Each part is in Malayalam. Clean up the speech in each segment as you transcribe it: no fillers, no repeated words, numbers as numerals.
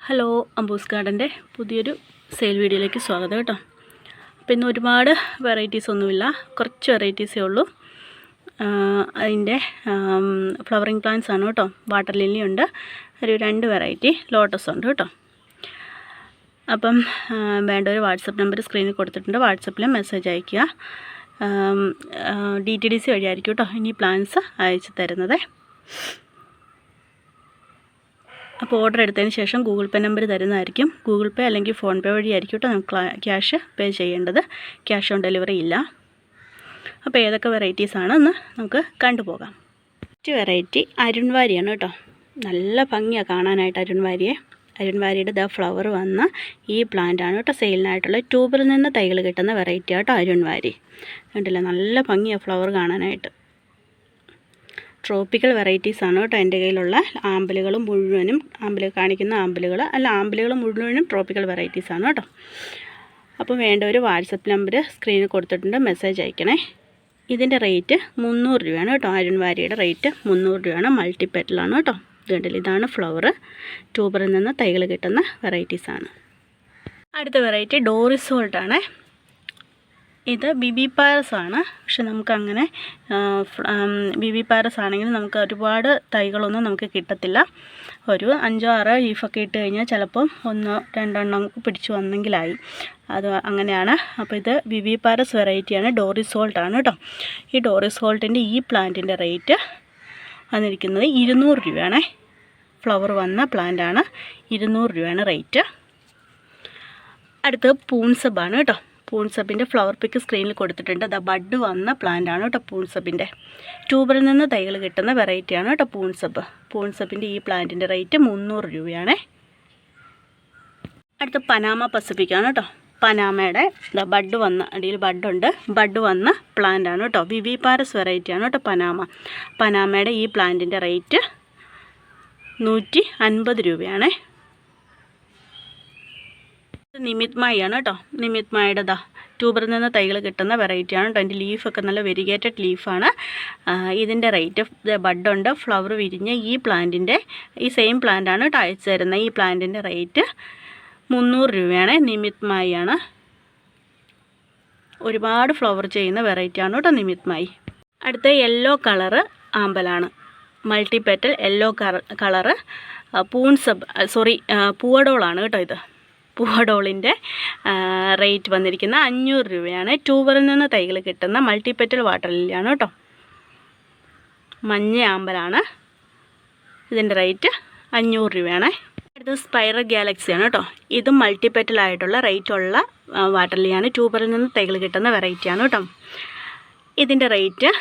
ഹലോ, അംബൂസ് ഗാർഡൻ്റെ പുതിയൊരു സെയിൽ വീഡിയോയിലേക്ക് സ്വാഗതം കേട്ടോ. അപ്പോൾ ഇന്ന് ഒരുപാട് വെറൈറ്റീസ് ഒന്നുമില്ല, കുറച്ച് വെറൈറ്റീസേ ഉള്ളൂ. അതിൻ്റെ ഫ്ലവറിങ് പ്ലാന്റ്സ് ആണ് കേട്ടോ. വാട്ടർ ലില്ലി ഉണ്ട്, ഒരു 2 വെറൈറ്റി ലോട്ടസ് ഉണ്ട് കേട്ടോ. അപ്പം വേണ്ട ഒരു വാട്സപ്പ് നമ്പർ സ്ക്രീനിൽ കൊടുത്തിട്ടുണ്ട്. വാട്സപ്പിൽ മെസ്സേജ് അയയ്ക്കുക. DTDC വഴിയായിരിക്കും കേട്ടോ ഇനി പ്ലാന്റ്സ് അയച്ചു തരുന്നത്. അപ്പോൾ ഓർഡർ എടുത്തതിന് ശേഷം ഗൂഗിൾ പേ നമ്പർ തരുന്നതായിരിക്കും. ഗൂഗിൾ പേ അല്ലെങ്കിൽ ഫോൺ പേ വഴിയായിരിക്കും കേട്ടോ നമുക്ക് ക്യാഷ് പേ ചെയ്യേണ്ടത്. ക്യാഷ് ഓൺ ഡെലിവറി ഇല്ല. അപ്പോൾ ഏതൊക്കെ വെറൈറ്റീസാണ് എന്ന് നമുക്ക് കണ്ടുപോകാം. ഫസ്റ്റ് വെറൈറ്റി അരുൺവാരിയാണ് കേട്ടോ. നല്ല ഭംഗിയാണ് കാണാനായിട്ട് അരുൺവാരിയുടെ ഫ്ലവർ വന്ന ഈ പ്ലാന്റാണ് കേട്ടോ സെയിലിനായിട്ടുള്ള. ട്യൂബിൽ നിന്ന് തൈകൾ കിട്ടുന്ന വെറൈറ്റി ആട്ടോ അരുൺവാരി. കണ്ടില്ല, നല്ല ഭംഗിയാണ് ഫ്ലവർ കാണാനായിട്ട്. ട്രോപ്പിക്കൽ വെറൈറ്റീസാണ് കേട്ടോ എൻ്റെ കയ്യിലുള്ള. ആമ്പലുകൾ മുഴുവനും ആമ്പലുകൾ മുഴുവനും ട്രോപ്പിക്കൽ വെറൈറ്റീസാണ് കേട്ടോ. അപ്പോൾ വേണ്ട ഒരു വാട്സപ്പ് നമ്പർ സ്ക്രീനിൽ കൊടുത്തിട്ടുണ്ട്, മെസ്സേജ് അയക്കണേ. ഇതിൻ്റെ റേറ്റ് 300 രൂപയാണ് കേട്ടോ. അരുൺവാരിയുടെ റേറ്റ് 300 രൂപയാണ്. മൾട്ടിപ്പെറ്റലാണ് കേട്ടോ. ഇതുണ്ടല്ലോ, ഇതാണ് ഫ്ലവർ. ട്യൂബറിൽ നിന്ന് തൈകൾ കിട്ടുന്ന വെറൈറ്റീസാണ്. അടുത്ത വെറൈറ്റി ഡോറിസോൾട്ടാണ്. ഇത് ബിബിപാരസ് ആണ്. പക്ഷെ നമുക്കങ്ങനെ ബിബിപാരസ് ആണെങ്കിൽ നമുക്ക് ഒരുപാട് തൈകളൊന്നും നമുക്ക് കിട്ടത്തില്ല. ഒരു 5-6 ലീഫൊക്കെ ഇട്ട് കഴിഞ്ഞാൽ ചിലപ്പം 1-2 നമുക്ക് പിടിച്ചു വന്നെങ്കിലായി. അത് അങ്ങനെയാണ്. അപ്പോൾ ഇത് ബിബിപാരസ് വെറൈറ്റിയാണ്, ഡോറിസോൾട്ടാണ് കേട്ടോ. ഈ ഡോറിസോൾട്ടിൻ്റെ ഈ പ്ലാന്റിൻ്റെ റേറ്റ് വന്നിരിക്കുന്നത് 200 രൂപയാണ്. ഫ്ലവർ വന്ന പ്ലാന്റാണ്, 200 രൂപയാണ് റേറ്റ്. അടുത്തത് പൂൺസബാണ് കേട്ടോ. പൂൺസബിൻ്റെ ഫ്ലവർ പിക്ക് സ്ക്രീനിൽ കൊടുത്തിട്ടുണ്ട്. അത് ബഡ് വന്ന പ്ലാന്റാണ് കേട്ടോ പൂൺസബിൻ്റെ. ട്യൂബറിൽ നിന്ന് തൈകൾ കിട്ടുന്ന വെറൈറ്റിയാണ് കേട്ടോ പൂൺസബിൻ്റെ ഈ പ്ലാന്റിൻ്റെ റേറ്റ് 300 രൂപയാണ്. അടുത്ത പനാമ പസഫിക്കാണ് കേട്ടോ. പനാമയുടെ ബഡ് വന്ന, അടിയിൽ ബഡുണ്ട്, ബഡ് വന്ന പ്ലാന്റാണ് കേട്ടോ. വിവിപാരസ് വെറൈറ്റിയാണ് കേട്ടോ പനാമയുടെ ഈ പ്ലാന്റിൻ്റെ റേറ്റ് 150 രൂപയാണ്. നിമിത്മായിയാണ് കേട്ടോ. നിമിത്മായുടെ ട്യൂബറിൽ നിന്ന് തൈകൾ കിട്ടുന്ന വെറൈറ്റിയാണ് കേട്ടോ. അതിൻ്റെ ലീഫൊക്കെ നല്ല വെരിഗേറ്റഡ് ലീഫാണ്. ഇതിൻ്റെ റേറ്റ് ബഡുണ്ട്, ഫ്ലവർ വിരിഞ്ഞ ഈ പ്ലാന്റിൻ്റെ ഈ സെയിം പ്ലാന്റാണ് കേട്ടോ അയച്ചു തരുന്നത്. ഈ പ്ലാന്റിൻ്റെ റേറ്റ് 300 രൂപയാണ്. നിമിത്മായിയാണ്. ഒരുപാട് ഫ്ലവർ ചെയ്യുന്ന വെറൈറ്റിയാണ് കേട്ടോ നിമിത്മായി. അടുത്ത യെല്ലോ കളറ് ആമ്പലാണ്. മൾട്ടിപെറ്റൽ യെല്ലോ കളറ് പൂവഡോളാണ് കേട്ടോ. ഇത് പൂവഡോളിൻ്റെ റേറ്റ് വന്നിരിക്കുന്ന 500 രൂപയാണ്. ട്യൂബറിൽ നിന്ന് തൈകൾ കിട്ടുന്ന മൾട്ടിപെറ്റൽ വാട്ടർ ലില്ലിയാണ് കേട്ടോ. മഞ്ഞ ആമ്പലാണ്. ഇതിൻ്റെ റേറ്റ് 500 രൂപയാണ്. അടുത്തത് സ്പൈറൽ ഗാലക്സിയാണ് കേട്ടോ. ഇതും മൾട്ടിപെറ്റലായിട്ടുള്ള റേറ്റുള്ള വാട്ടർ ലില്ലിയാണ്. ട്യൂബറിൽ നിന്ന് തൈകൾ കിട്ടുന്ന വെറൈറ്റിയാണ് കേട്ടോ. ഇതിൻ്റെ റേറ്റ്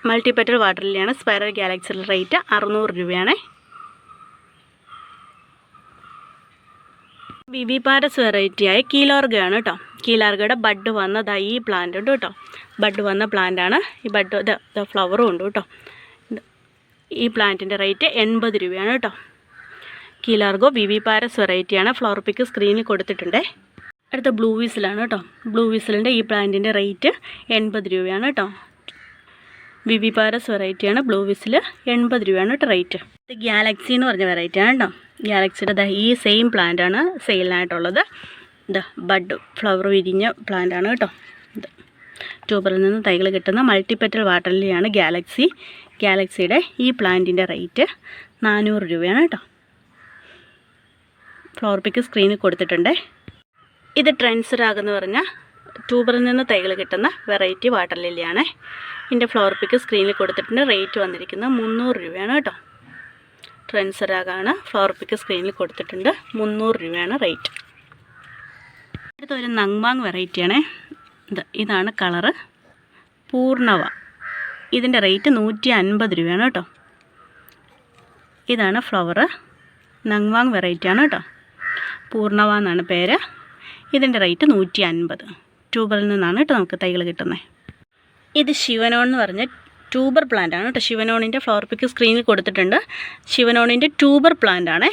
മൾട്ടിപെറ്റൽ വാട്ടർ ലില്ലിയാണ്. സ്പൈറൽ ഗാലക്സിയുടെ റേറ്റ് 600 രൂപയാണ്. ബിബിപാരസ് വെറൈറ്റിയായ കീലോർഗയാണ് കേട്ടോ. കീലോർഗയുടെ ബഡ് വന്നതായി ഈ പ്ലാന്റ് ഉണ്ട് കേട്ടോ. ബഡ് വന്ന പ്ലാന്റാണ്. ഈ ബഡ് ഫ്ലവറും ഉണ്ട് കേട്ടോ. ഈ പ്ലാന്റിൻ്റെ റേറ്റ് 80 രൂപയാണ് കേട്ടോ. കീലോർഗോ ബിബിപാരസ് വെറൈറ്റിയാണ്. ഫ്ലവർ പിക്ക് സ്ക്രീനിൽ കൊടുത്തിട്ടുണ്ട്. അടുത്ത ബ്ലൂ വിസിലാണ് കേട്ടോ. ബ്ലൂ വിസിലിൻ്റെ ഈ പ്ലാന്റിൻ്റെ റേറ്റ് 80 രൂപയാണ് കേട്ടോ. ബിബിപാരസ് വെറൈറ്റിയാണ്. ബ്ലൂ വിസിൽ 80 രൂപയാണ് കേട്ടോ റേറ്റ്. ഇത് ഗാലക്സി എന്ന് പറഞ്ഞ വെറൈറ്റിയാണ് കേട്ടോ. ഗാലക്സിയുടെ ഈ സെയിം പ്ലാന്റാണ് സെയിലിനായിട്ടുള്ളത്. ബഡ് ഫ്ലവർ വിരിഞ്ഞ പ്ലാന്റാണ് കേട്ടോ. ഇത് ട്യൂബറിൽ നിന്ന് തൈകൾ കിട്ടുന്ന മൾട്ടിപെറ്റൽ വാട്ടർ ലില്ലിയാണ് ഗാലക്സിയുടെ ഈ പ്ലാന്റിൻ്റെ റേറ്റ് 400 രൂപയാണ് കേട്ടോ. ഫ്ലവർ പിക്ക് സ്ക്രീനിൽ കൊടുത്തിട്ടുണ്ട്. ഇത് ട്രെൻസറാഗ് എന്ന് പറഞ്ഞ ട്യൂബറിൽ നിന്ന് തൈകൾ കിട്ടുന്ന വെറൈറ്റി വാട്ടർ ലില്ലിയാണ്. ഇതിൻ്റെ ഫ്ലവർ പിക്ക് സ്ക്രീനിൽ കൊടുത്തിട്ടുണ്ട്. റേറ്റ് വന്നിരിക്കുന്നത് 300 രൂപയാണ് കേട്ടോ. ട്രെൻസറാഗാണ്. ഫ്ലവർ പിക്ക് സ്ക്രീനിൽ കൊടുത്തിട്ടുണ്ട്. 300 രൂപയാണ് റേറ്റ്. അടുത്ത ഒരു നങ്മാങ് വെറൈറ്റിയാണ്. ഇതാണ് കളറ് പൂർണ്ണവ. ഇതിൻ്റെ റേറ്റ് 150 രൂപയാണ് കേട്ടോ. ഇതാണ് ഫ്ലവർ. നങ്മാങ് വെറൈറ്റിയാണ് കേട്ടോ. പൂർണ്ണവ എന്നാണ് പേര്. ഇതിൻ്റെ റേറ്റ് 150. ട്യൂബറിൽ നിന്നാണ് കേട്ടോ നമുക്ക് തൈകൾ കിട്ടുന്നത്. ഇത് ശിവനോൺ എന്ന് പറഞ്ഞ ട്യൂബർ പ്ലാന്റ് ആണ് കേട്ടോ. ശിവനോണിൻ്റെ ഫ്ലവർ പിക്ക് സ്ക്രീനിൽ കൊടുത്തിട്ടുണ്ട്. ശിവനോണിൻ്റെ ട്യൂബർ പ്ലാന്റ് ആണ്.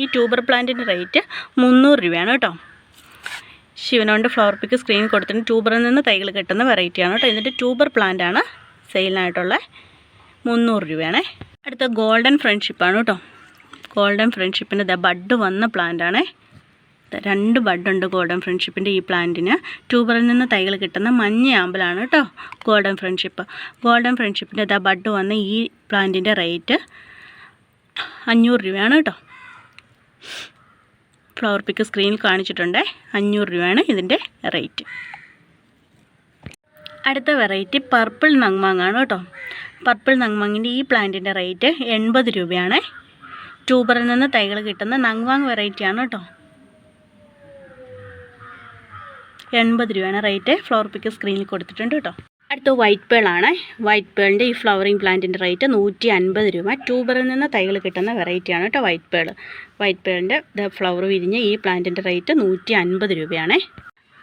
ഈ ട്യൂബർ പ്ലാന്റിൻ്റെ റേറ്റ് 300 രൂപയാണ് കേട്ടോ. ശിവനോണിൻ്റെ ഫ്ലവർ പിക്ക് സ്ക്രീനിൽ കൊടുത്തിട്ടുണ്ട്. ട്യൂബറിൽ നിന്ന് തൈകൾ കിട്ടുന്ന വെറൈറ്റിയാണ് കേട്ടോ. ഇതിൻ്റെ ട്യൂബർ പ്ലാന്റ് ആണ് സെയിലിനായിട്ടുള്ള. 300 രൂപയാണ്. അടുത്ത ഗോൾഡൻ ഫ്രണ്ട്ഷിപ്പാണ് കേട്ടോ. ഗോൾഡൻ ഫ്രണ്ട്ഷിപ്പിൻ്റെ ബഡ് വന്ന പ്ലാന്റാണേ. 2 ബഡുണ്ട് ഗോൾഡൻ ഫ്രണ്ട്ഷിപ്പിൻ്റെ ഈ പ്ലാന്റിന്. ട്യൂബറിൽ നിന്ന് തൈകൾ കിട്ടുന്ന മഞ്ഞ ആമ്പലാണ് കേട്ടോ ഗോൾഡൻ ഫ്രണ്ട്ഷിപ്പ്. ഗോൾഡൻ ഫ്രണ്ട്ഷിപ്പിൻ്റെ ബഡ് വന്ന ഈ പ്ലാന്റിൻ്റെ റേറ്റ് 500 രൂപയാണ് കേട്ടോ. ഫ്ലവർ പിക്ക് സ്ക്രീനിൽ കാണിച്ചിട്ടുണ്ട്. 500 രൂപയാണ് ഇതിൻ്റെ റേറ്റ്. അടുത്ത വെറൈറ്റി പർപ്പിൾ നങ്മാങ്ങാണ് കേട്ടോ. പർപ്പിൾ നങ്മാങ്ങിൻ്റെ ഈ പ്ലാന്റിൻ്റെ റേറ്റ് 80 രൂപയാണ്. ട്യൂബറിൽ നിന്ന് തൈകൾ കിട്ടുന്ന നങ്വാങ് വെറൈറ്റിയാണ് കേട്ടോ. 80 രൂപയാണ് റേറ്റ്. ഫ്ലവർ പിക്ക് സ്ക്രീനിൽ കൊടുത്തിട്ടുണ്ട് കേട്ടോ. അടുത്ത വൈറ്റ് പേളാണ്. വൈറ്റ് പേളിൻ്റെ ഈ ഫ്ലവറിങ് പ്ലാന്റിൻ്റെ റേറ്റ് 150 രൂപ. ട്യൂബറിൽ നിന്ന് തൈകൾ കിട്ടുന്ന വെറൈറ്റിയാണ് കേട്ടോ വൈറ്റ് പേൾ. വൈറ്റ് പേളിൻ്റെ ഫ്ലവർ വിരിഞ്ഞ ഈ പ്ലാന്റിൻ്റെ റേറ്റ് 150 രൂപയാണ്.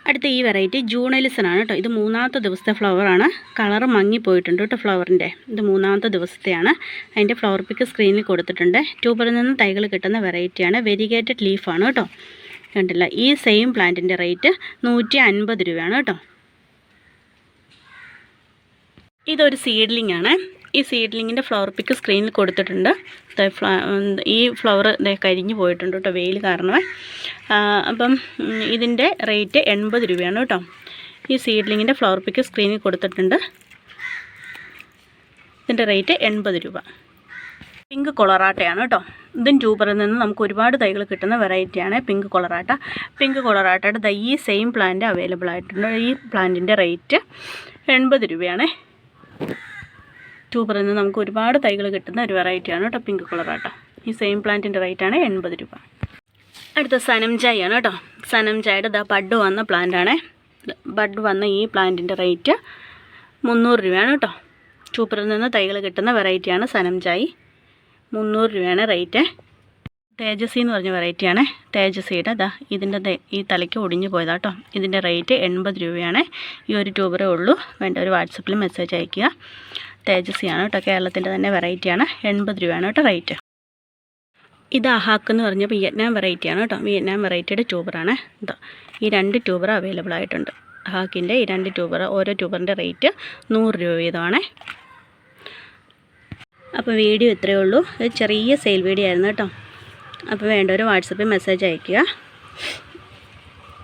അടുത്ത ഈ വെറൈറ്റി ജൂണലിസനാണ് കേട്ടോ. ഇത് 3ാമത്തെ ദിവസത്തെ ഫ്ലവറാണ്. കളറ് മങ്ങിപ്പോയിട്ടുണ്ട് കേട്ടോ ഫ്ലവറിൻ്റെ. ഇത് 3ാമത്തെ ദിവസത്തെയാണ്. അതിൻ്റെ ഫ്ലവർ പിക്ക് സ്ക്രീനിൽ കൊടുത്തിട്ടുണ്ട്. ട്യൂബറിൽ നിന്ന് തൈകൾ കിട്ടുന്ന വെറൈറ്റിയാണ്. വെരിഗേറ്റഡ് ലീഫാണ് കേട്ടോ. കണ്ടില്ല, ഈ സെയിം പ്ലാന്റിൻ്റെ റേറ്റ് 150 രൂപയാണ് കേട്ടോ. ഇതൊരു സീഡ്ലിംഗ് ആണ്. ഈ സീഡ്ലിങ്ങിൻ്റെ ഫ്ലവർ പിക്ക് സ്ക്രീനിൽ കൊടുത്തിട്ടുണ്ട്. ഈ ഫ്ലവർ കരിഞ്ഞു പോയിട്ടുണ്ട് കേട്ടോ വെയിൽ കാരണം. അപ്പം ഇതിൻ്റെ റേറ്റ് 80 രൂപയാണ് കേട്ടോ. ഈ സീഡ്ലിങ്ങിൻ്റെ ഫ്ലവർ പിക്ക് സ്ക്രീനിൽ കൊടുത്തിട്ടുണ്ട്. ഇതിൻ്റെ റേറ്റ് 80 രൂപ. പിങ്ക് കൊളറാട്ടയാണ് കേട്ടോ. ഇതും ട്യൂബറിൽ നിന്ന് നമുക്ക് ഒരുപാട് തൈകൾ കിട്ടുന്ന വെറൈറ്റിയാണ് പിങ്ക് കൊളറാട്ട. പിങ്ക് കൊളറാട്ടയുടെ ഈ സെയിം പ്ലാന്റ് അവൈലബിൾ ആയിട്ടുണ്ട്. ഈ പ്ലാന്റിൻ്റെ റേറ്റ് 80 രൂപയാണ്. ട്യൂബറിൽ നിന്ന് നമുക്ക് ഒരുപാട് തൈകൾ കിട്ടുന്ന ഒരു വെറൈറ്റിയാണ് കേട്ടോ പിങ്ക് കൊളറാട്ട. ഈ സെയിം പ്ലാന്റിൻ്റെ റേറ്റാണ് 80 രൂപ. അടുത്ത സനംജായി ആണ് കേട്ടോ. സനംജായുടെ ബഡ് വന്ന പ്ലാന്റാണ്. ബഡ് വന്ന ഈ പ്ലാന്റിൻ്റെ റേറ്റ് 300 രൂപയാണ് കേട്ടോ. ട്യൂബറിൽ നിന്ന് തൈകൾ കിട്ടുന്ന വെറൈറ്റിയാണ് സനംജായി. 300 രൂപയാണ് റേറ്റ്. തേജസി എന്ന് പറഞ്ഞ വെറൈറ്റിയാണ്. തേജസിയുടെ ഇതിൻ്റെ ഈ തലയ്ക്ക് ഒടിഞ്ഞു പോയതാണ് കേട്ടോ. ഇതിൻ്റെ റേറ്റ് 80 രൂപയാണ്. ഈ ഒരു ട്യൂബറേ ഉള്ളൂ. വേണ്ട ഒരു വാട്സപ്പിൽ മെസ്സേജ് അയയ്ക്കുക. തേജസിയാണ് കേട്ടോ. കേരളത്തിൻ്റെ തന്നെ വെറൈറ്റിയാണ്. 80 രൂപയാണ് കേട്ടോ റേറ്റ്. ഇത് അഹാക്ക് എന്ന് പറഞ്ഞ വിയറ്റ്നാം വെറൈറ്റിയാണ് കേട്ടോ. വിയറ്റ്നാം വെറൈറ്റിയുടെ ട്യൂബറാണ്. ഈ 2 ട്യൂബർ അവൈലബിൾ ആയിട്ടുണ്ട്. അഹാക്കിൻ്റെ ഈ 2 ട്യൂബർ, ഓരോ ട്യൂബറിൻ്റെ റേറ്റ് 100 രൂപ വീതമാണ്. അപ്പോൾ വീഡിയോ ഇത്രയേ ഉള്ളൂ. ഒരു ചെറിയ സെയിൽ വീഡിയോ ആയിരുന്നു കേട്ടോ. അപ്പോൾ വേണ്ടവർ വാട്സപ്പിൽ മെസ്സേജ് അയയ്ക്കുക.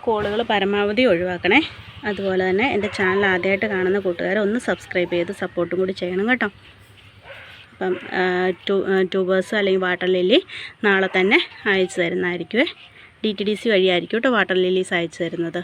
കോളുകൾ പരമാവധി ഒഴിവാക്കണേ. അതുപോലെ തന്നെ എൻ്റെ ചാനൽ ആദ്യമായിട്ട് കാണുന്ന കൂട്ടുകാരെ ഒന്ന് സബ്സ്ക്രൈബ് ചെയ്ത് സപ്പോർട്ടും കൂടി ചെയ്യണം കേട്ടോ. അപ്പം ട്യൂബേഴ്സ് അല്ലെങ്കിൽ വാട്ടർ ലില്ലി നാളെ തന്നെ അയച്ചു തരുന്നതായിരിക്കുമേ. DTDC വഴിയായിരിക്കും കേട്ടോ വാട്ടർ ലില്ലീസ് അയച്ചു തരുന്നത്.